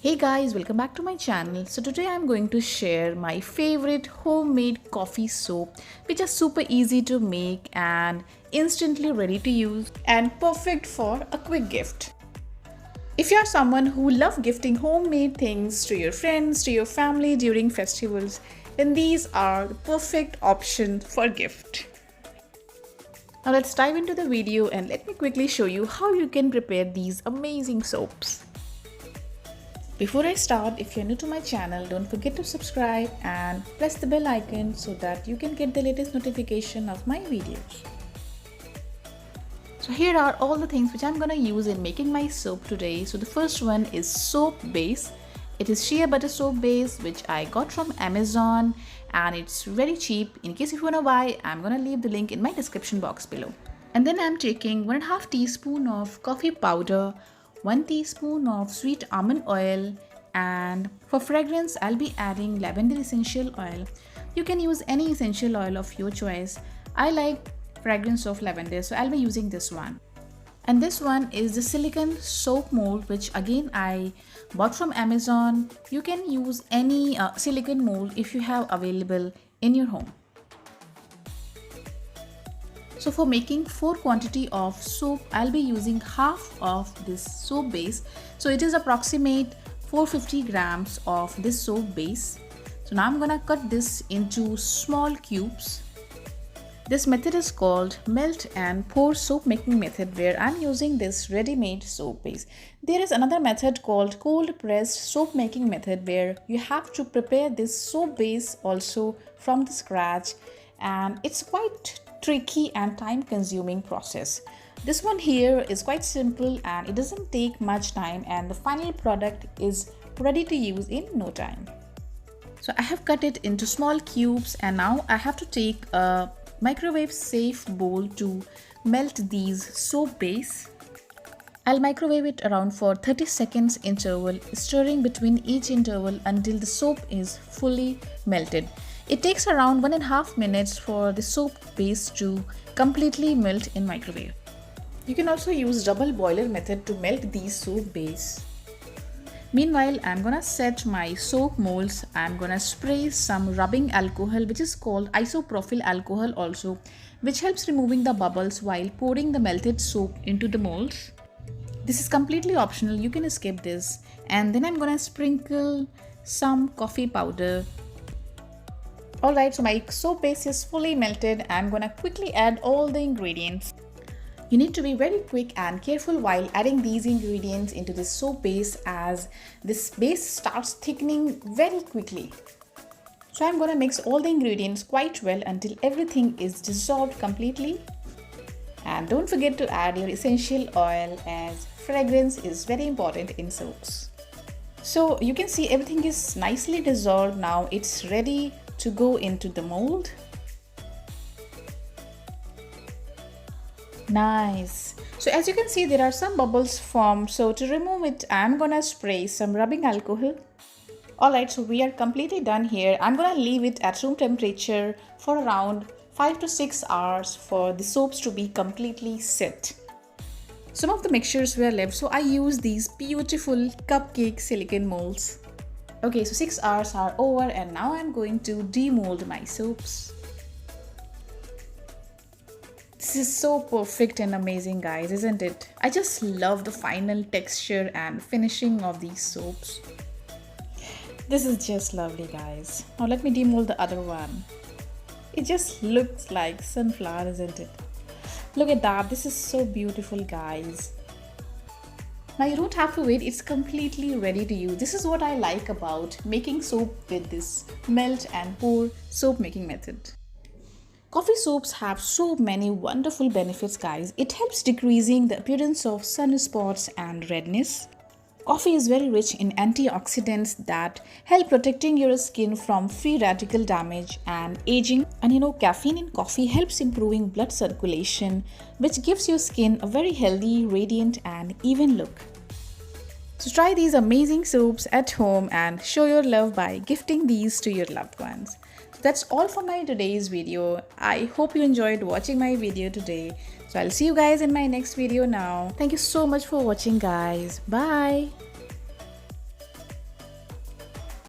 Hey guys, welcome back to my channel. So today I'm going to share my favorite homemade coffee soap, which is super easy to make and instantly ready to use and perfect for a quick gift. If you're someone who loves gifting homemade things to your friends, to your family during festivals, then these are the perfect option for gift. Now let's dive into the video and let me quickly show you how you can prepare these amazing soaps. Before I start, if you're new to my channel, don't forget to subscribe and press the bell icon so that you can get the latest notification of my videos. So here are all the things which I'm gonna use in making my soap today. So the first one is soap base. It is shea butter soap base which I got from Amazon and it's very cheap. In case if you wanna buy, I'm gonna leave the link in my description box below. And then I'm taking 1.5 teaspoon of coffee powder, 1 teaspoon of sweet almond oil, and for fragrance I'll be adding lavender essential oil. You can use any essential oil of your choice. I like fragrance of lavender, so I'll be using this one. And this one is the silicone soap mold, which again I bought from Amazon. You can use any silicone mold if you have available in your home. So for making 4 quantity of soap, I'll be using half of this soap base. So it is approximate 450 grams of this soap base. So now I'm gonna cut this into small cubes. This method is called melt and pour soap making method, where I'm using this ready-made soap base. There is another method called cold pressed soap making method, where you have to prepare this soap base also from the scratch, and it's quite tricky and time consuming process. This one here is quite simple and it doesn't take much time, and the final product is ready to use in no time. So I have cut it into small cubes, and now I have to take a microwave safe bowl to melt these soap base. I'll microwave it around for 30 seconds interval, stirring between each interval until the soap is fully melted. It takes around 1.5 minutes for the soap base to completely melt in microwave. You can also use double boiler method to melt these soap base. Meanwhile, I'm gonna set my soap molds. I'm gonna spray some rubbing alcohol, which is called isopropyl alcohol also, which helps removing the bubbles while pouring the melted soap into the molds. This is completely optional, you can skip this. And then I'm gonna sprinkle some coffee powder. Alright, so my soap base is fully melted. I'm gonna quickly add all the ingredients. You need to be very quick and careful while adding these ingredients into this soap base, as this base starts thickening very quickly. So I'm gonna mix all the ingredients quite well until everything is dissolved completely. And don't forget to add your essential oil, as fragrance is very important in soaps. So you can see everything is nicely dissolved. Now it's ready to go into the mold. Nice. So as you can see, there are some bubbles formed. So to remove it, I'm gonna spray some rubbing alcohol. Alright, so we are completely done here. I'm gonna leave it at room temperature for around 5 to 6 hours for the soaps to be completely set. Some of the mixtures were left, so I used these beautiful cupcake silicone molds. Okay, so 6 hours are over, and now I'm going to demold my soaps. This is so perfect and amazing, guys, isn't it? I just love the final texture and finishing of these soaps. This is just lovely, guys. Now let me demold the other one. It just looks like sunflower, isn't it? Look at that. This is so beautiful, guys. Now you don't have to wait, it's completely ready to use. This is what I like about making soap with this melt and pour soap making method. Coffee soaps have so many wonderful benefits, guys. It helps decreasing the appearance of sunspots and redness. Coffee is very rich in antioxidants that help protecting your skin from free radical damage and aging. And caffeine in coffee helps improving blood circulation, which gives your skin a very healthy, radiant and even look. So try these amazing soaps at home and show your love by gifting these to your loved ones. That's all for my today's video. I hope you enjoyed watching my video today. So I'll see you guys in my next video now. Thank you so much for watching, guys. Bye.